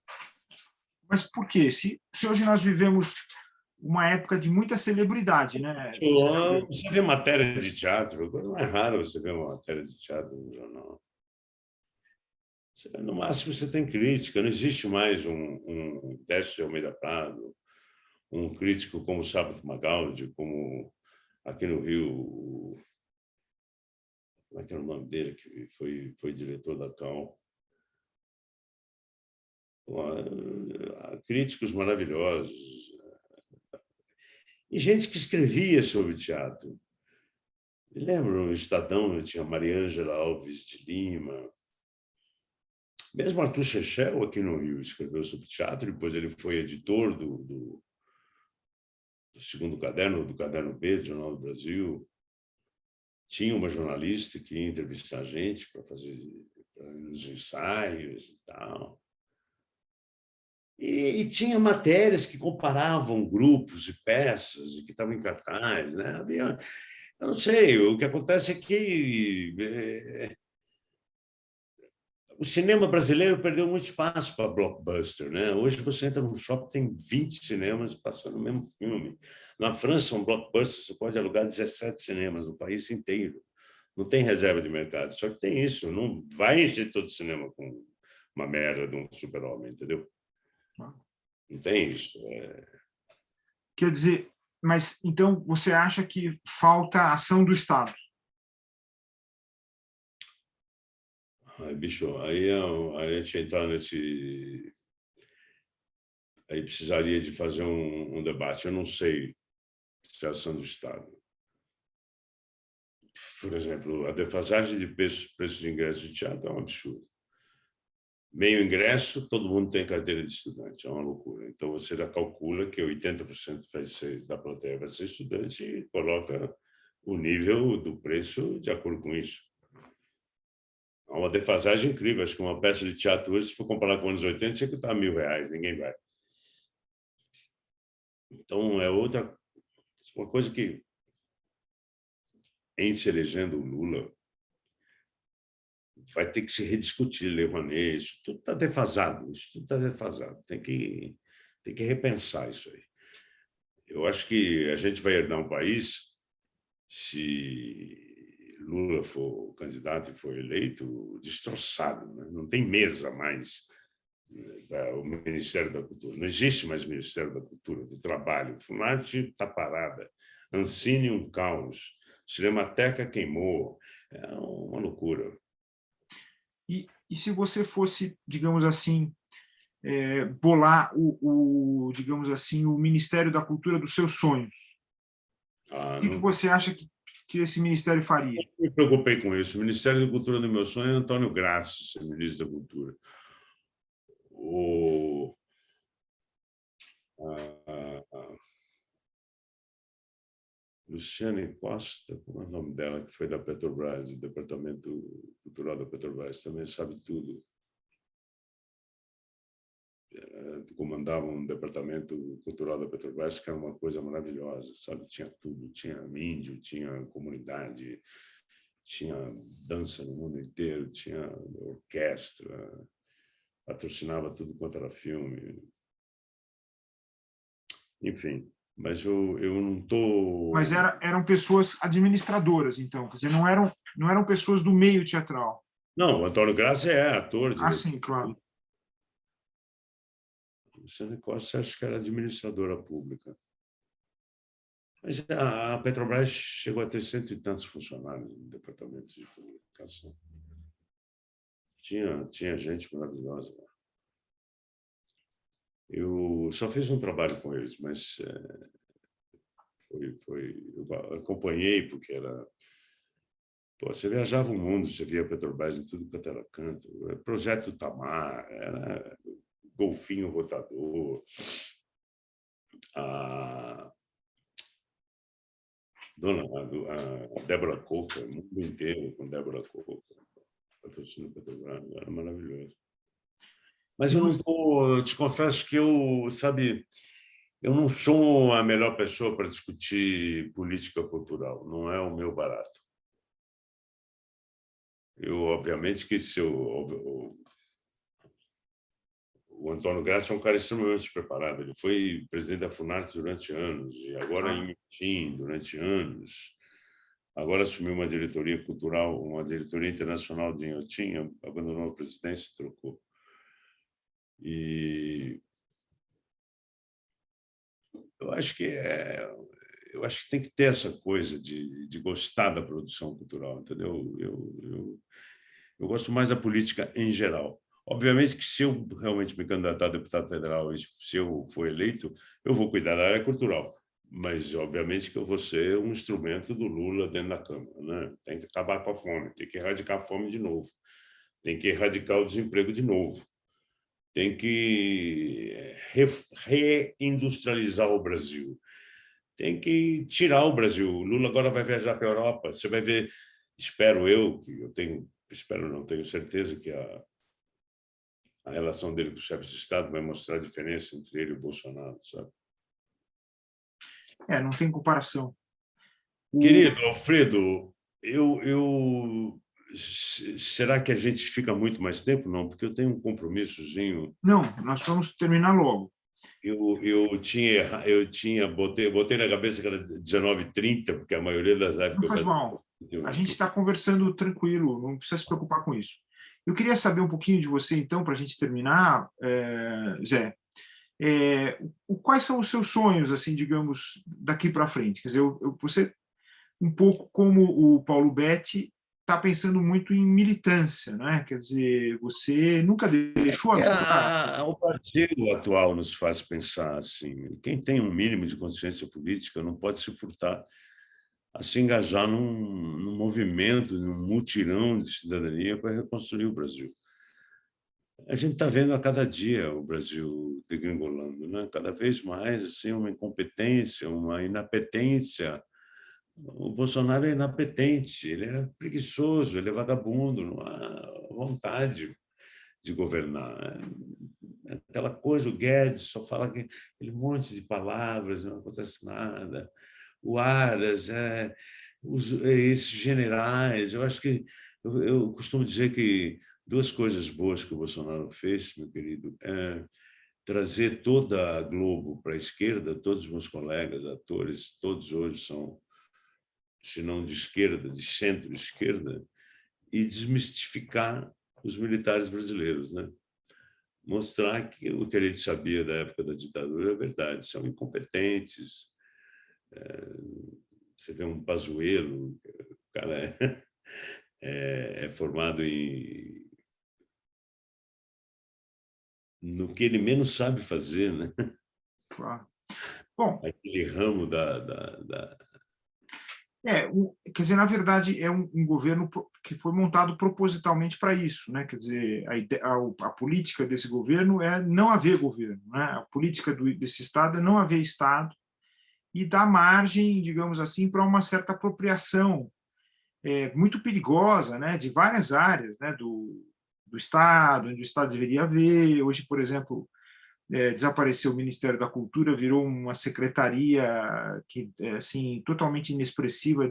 Mas por quê? Se hoje nós vivemos uma época de muita celebridade, né? Você vê matéria de teatro, não é raro você ver uma matéria de teatro no jornal. No máximo, você tem crítica, não existe mais um Décio de Almeida Prado, um crítico como o Sábio Magaldi, como aqui no Rio, como é que era o nome dele, que foi diretor da CAL. Críticos maravilhosos. E gente que escrevia sobre teatro. Me lembro, no Estadão, tinha Mariângela Alves de Lima. Mesmo Arthur Chechel, aqui no Rio, escreveu sobre teatro, depois ele foi editor do segundo caderno, do Caderno B, do Jornal do Brasil. Tinha uma jornalista que ia entrevistar a gente para fazer os ensaios e tal. E tinha matérias que comparavam grupos e peças e que estavam em cartaz, né? Eu não sei, o que acontece é que o cinema brasileiro perdeu muito espaço para blockbuster, né? Hoje você entra num shopping, tem 20 cinemas passando o mesmo filme. Na França, um blockbuster, você pode alugar 17 cinemas no país inteiro. Não tem reserva de mercado, só que tem isso, não vai encher todo o cinema com uma merda de um super-homem, entendeu? Não tem isso. Quer dizer, mas então você acha que falta ação do Estado? Ai, bicho, aí a gente entrar nesse... Aí precisaria de fazer um debate. Eu não sei se é ação do Estado. Por exemplo, a defasagem de preço de ingresso de teatro é um absurdo. Meio ingresso, todo mundo tem carteira de estudante, é uma loucura. Então, você já calcula que 80% da plateia vai ser estudante e coloca o nível do preço de acordo com isso. Há uma defasagem incrível. Acho que uma peça de teatro hoje, se for comparar com os anos 80, tinha que estar R$1.000, ninguém vai. Então, é uma coisa que, em se elegendo o Lula, vai ter que se rediscutir, Lei Rouanet, isso tudo está defasado, tem que repensar isso aí. Eu acho que a gente vai herdar um país, se Lula for candidato e for eleito, destroçado, né? Não tem mesa mais, o Ministério da Cultura, não existe mais Ministério da Cultura, do Trabalho, Funarte está parada, Ancine um caos, Cinemateca queimou, é uma loucura. E se você fosse, digamos assim, bolar digamos assim, o Ministério da Cultura dos seus sonhos, o que você acha que esse ministério faria? Eu me preocupei com isso. O Ministério da Cultura do meu sonho é Antônio Graça, ser ministro da Cultura. A Luciane Costa, como é o nome dela, que foi da Petrobras, do Departamento Cultural da Petrobras, também sabe tudo. Comandava um departamento cultural da Petrobras, que era uma coisa maravilhosa, sabe? Tinha tudo, tinha índio, tinha comunidade, tinha dança no mundo inteiro, tinha orquestra, patrocinava tudo quanto era filme. Enfim, mas eu não estou... Mas eram pessoas administradoras, então, quer dizer, não eram pessoas do meio teatral. Não, o Antônio Graça é ator, diretor. Sim, claro. Luciane Costa, acho que era administradora pública. Mas a Petrobras chegou a ter 100 e tantos funcionários no departamento de comunicação. Tinha gente maravilhosa lá. Eu só fiz um trabalho com eles, mas eu acompanhei, porque era... Pô, você viajava o mundo, você via a Petrobras em tudo quanto era canto. Projeto Tamar, era golfinho rotador, a Débora Coca, o mundo inteiro com Débora Coca, patrocínio Petrobras, era maravilhoso. Mas eu te confesso que eu não sou a melhor pessoa para discutir política cultural, não é o meu barato. obviamente, que o Antônio Graça é um cara extremamente preparado. Ele foi presidente da Funarte durante anos, e agora em Inhotim durante anos. Agora assumiu uma diretoria cultural, uma diretoria internacional de Inhotim, abandonou a presidência e trocou. E eu acho que tem que ter essa coisa de gostar da produção cultural, entendeu? Eu gosto mais da política em geral. Obviamente que, se eu realmente me candidatar a deputado federal e se eu for eleito, eu vou cuidar da área cultural. Mas, obviamente, que eu vou ser um instrumento do Lula dentro da Câmara, né? Tem que acabar com a fome, tem que erradicar a fome de novo, tem que erradicar o desemprego de novo, tem que reindustrializar o Brasil, tem que tirar o Brasil. O Lula agora vai viajar para a Europa. Você vai ver, espero não tenho certeza que a relação dele com os chefes de Estado vai mostrar a diferença entre ele e o Bolsonaro, sabe? Não tem comparação. Querido Alfredo, será que a gente fica muito mais tempo? Não, porque eu tenho um compromissozinho. Não, nós vamos terminar logo. Botei na cabeça que era 19h30, porque a maioria das lives não faz mal. A gente está conversando tranquilo, não precisa se preocupar com isso. Eu queria saber um pouquinho de você, então, para a gente terminar, Zé. Quais são os seus sonhos, assim, digamos, daqui para frente? Quer dizer, você, um pouco como o Paulo Betti, está pensando muito em militância, né? Quer dizer, você nunca deixou o partido atual nos faz pensar assim. Quem tem um mínimo de consciência política não pode se furtar a se engajar num movimento, num mutirão de cidadania para reconstruir o Brasil. A gente está vendo a cada dia o Brasil degringolando, né? Cada vez mais assim, uma incompetência, uma inapetência. O Bolsonaro é inapetente, ele é preguiçoso, ele é vagabundo, não há vontade de governar. Aquela coisa, o Guedes só fala aquele monte de palavras, não acontece nada. O Aras, esses generais, eu acho que eu costumo dizer que duas coisas boas que o Bolsonaro fez, meu querido, é trazer toda a Globo para a esquerda. Todos os meus colegas, atores, todos hoje são, se não de esquerda, de centro-esquerda, e desmistificar os militares brasileiros, né? Mostrar que o que a gente sabia da época da ditadura é verdade, são incompetentes. Você vê um Pazuello, o cara é formado no que ele menos sabe fazer, né? Claro. Bom, aquele ramo quer dizer, na verdade, é um governo que foi montado propositalmente para isso, né? Quer dizer, a política desse governo é não haver governo, né? A política desse Estado é não haver Estado e dar margem, digamos assim, para uma certa apropriação muito perigosa, né? De várias áreas, né? Do Estado, onde o Estado deveria haver. Hoje, por exemplo, desapareceu o Ministério da Cultura, virou uma secretaria que assim totalmente inexpressiva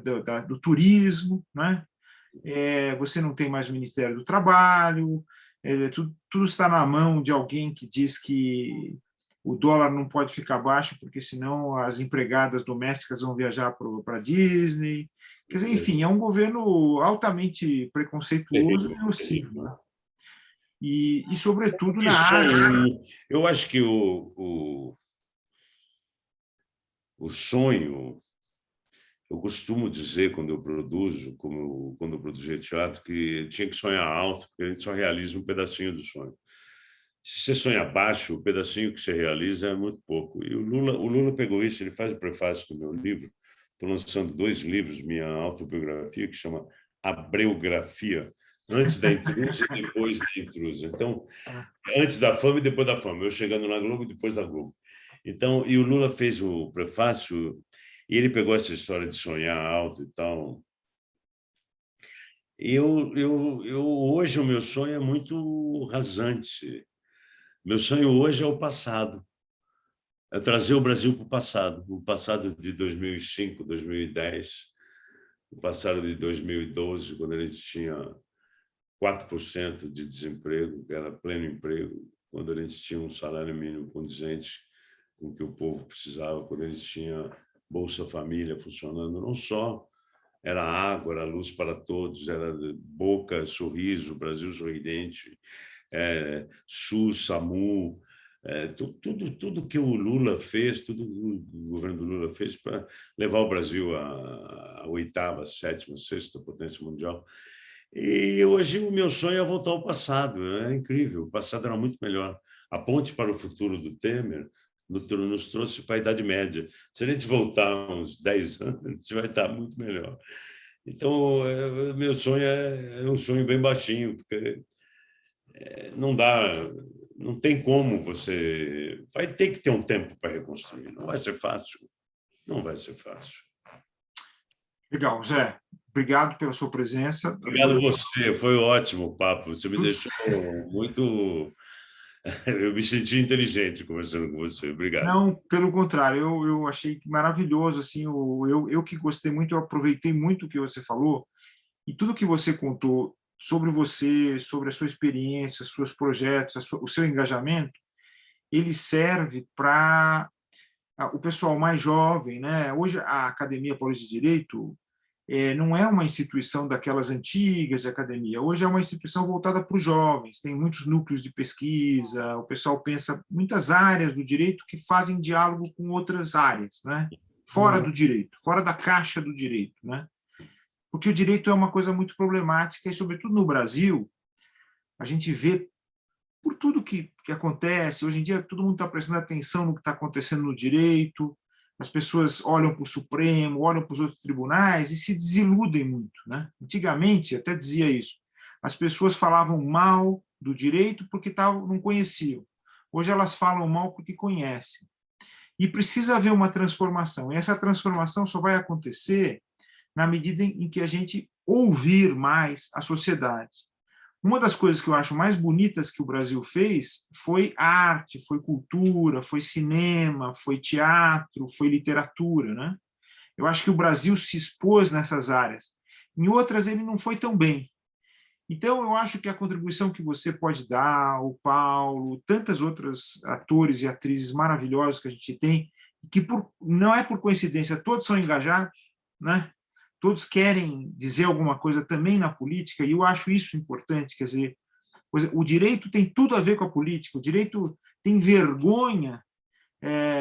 do turismo, né? Você não tem mais o Ministério do Trabalho, tudo está na mão de alguém que diz que o dólar não pode ficar baixo porque senão as empregadas domésticas vão viajar para a Disney. Quer dizer, enfim, é um governo altamente preconceituoso e nocivo, né? E sobretudo na área. Eu acho que o sonho, eu costumo dizer quando eu produzo, quando eu produzia teatro, que tinha que sonhar alto, porque a gente só realiza um pedacinho do sonho. Se você sonha baixo, o pedacinho que você realiza é muito pouco. E o Lula pegou isso, ele faz o prefácio do meu livro. Estou lançando 2 livros, minha autobiografia, que chama Abreografia, antes da intrusa e depois da intrusa. Então, antes da fama e depois da fama. Eu chegando na Globo e depois da Globo. Então, e o Lula fez o prefácio e ele pegou essa história de sonhar alto e tal. Hoje o meu sonho é muito rasante. Meu sonho hoje é o passado. É trazer o Brasil para o passado de 2005, 2010, o passado de 2012, quando a gente tinha 4% de desemprego, que era pleno emprego, quando a gente tinha um salário mínimo condizente com o que o povo precisava, quando a gente tinha Bolsa Família funcionando, não só era água, era luz para todos, era boca, sorriso, Brasil sorridente, SUS, SAMU, tudo que o Lula fez, tudo que o governo do Lula fez para levar o Brasil à 8ª, 7ª, 6ª potência mundial. E hoje o meu sonho é voltar ao passado. É incrível, o passado era muito melhor. A ponte para o futuro do Temer nos trouxe para a Idade Média. Se a gente voltar uns 10 anos, a gente vai estar muito melhor. Então, meu sonho é um sonho bem baixinho, porque não dá, não tem como você... Vai ter que ter um tempo para reconstruir. Não vai ser fácil. Não vai ser fácil. Legal, Zé. Obrigado pela sua presença. Obrigado a você. Foi ótimo o papo. Você me deixou muito... Eu me senti inteligente conversando com você. Obrigado. Não, pelo contrário, eu achei maravilhoso. Assim, eu que gostei muito, eu aproveitei muito o que você falou e tudo que você contou sobre você, sobre a sua experiência, seus projetos, o seu engajamento, ele serve para o pessoal mais jovem, né? Hoje a Academia Paulista de Direito não é uma instituição daquelas antigas de academia. Hoje é uma instituição voltada para os jovens, tem muitos núcleos de pesquisa, o pessoal pensa muitas áreas do direito que fazem diálogo com outras áreas, né? Fora do direito, fora da caixa do direito, né? Porque o direito é uma coisa muito problemática e, sobretudo no Brasil, a gente vê por tudo que acontece. Hoje em dia, todo mundo está prestando atenção no que está acontecendo no direito, as pessoas olham para o Supremo, olham para os outros tribunais e se desiludem muito, né? Antigamente, até dizia isso, as pessoas falavam mal do direito porque não conheciam. Hoje elas falam mal porque conhecem. E precisa haver uma transformação. E essa transformação só vai acontecer na medida em que a gente ouvir mais a sociedade. Uma das coisas que eu acho mais bonitas que o Brasil fez foi arte, foi cultura, foi cinema, foi teatro, foi literatura, né? Eu acho que o Brasil se expôs nessas áreas. Em outras, ele não foi tão bem. Então, eu acho que a contribuição que você pode dar, o Paulo, tantas outras atores e atrizes maravilhosos que a gente tem, que não é por coincidência, todos são engajados, né? Todos querem dizer alguma coisa também na política, e eu acho isso importante. Quer dizer, o direito tem tudo a ver com a política, o direito tem vergonha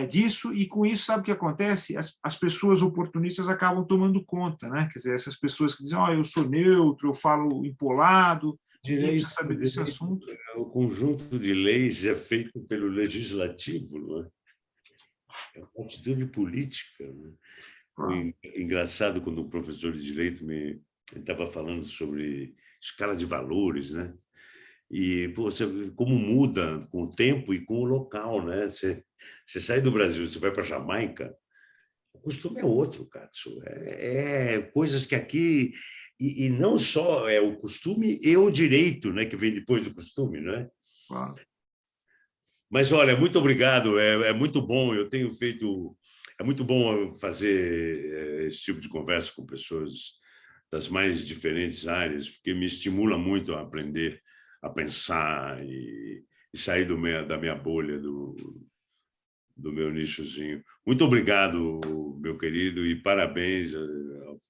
disso, e com isso, sabe o que acontece? As pessoas oportunistas acabam tomando conta, né? Quer dizer, essas pessoas que dizem, eu sou neutro, eu falo empolado, ninguém precisa saber desse assunto. O conjunto de leis é feito pelo legislativo, não é? É uma atitude política, né? Foi engraçado quando o professor de direito me estava falando sobre escala de valores, né? E você, como muda com o tempo e com o local, né? Você sai do Brasil, você vai para a Jamaica, o costume é outro, cara. Coisas que aqui e não só é o costume e o direito, né? Que vem depois do costume, né? Mas olha, muito obrigado. É muito bom. Eu tenho feito. É muito bom fazer esse tipo de conversa com pessoas das mais diferentes áreas, porque me estimula muito a aprender, a pensar e sair da minha bolha, do meu nichozinho. Muito obrigado, meu querido, e parabéns.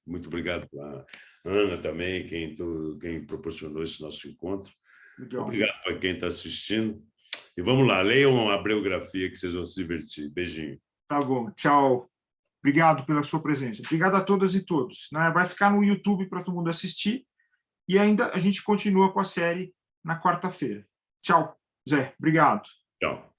Muito obrigado a Ana também, quem proporcionou esse nosso encontro. Legal. Obrigado para quem está assistindo. E vamos lá, leiam a biografia que vocês vão se divertir. Beijinho. Tá bom, tchau. Obrigado pela sua presença. Obrigado a todas e todos. Vai ficar no YouTube para todo mundo assistir. E ainda a gente continua com a série na quarta-feira. Tchau, Zé. Obrigado. Tchau.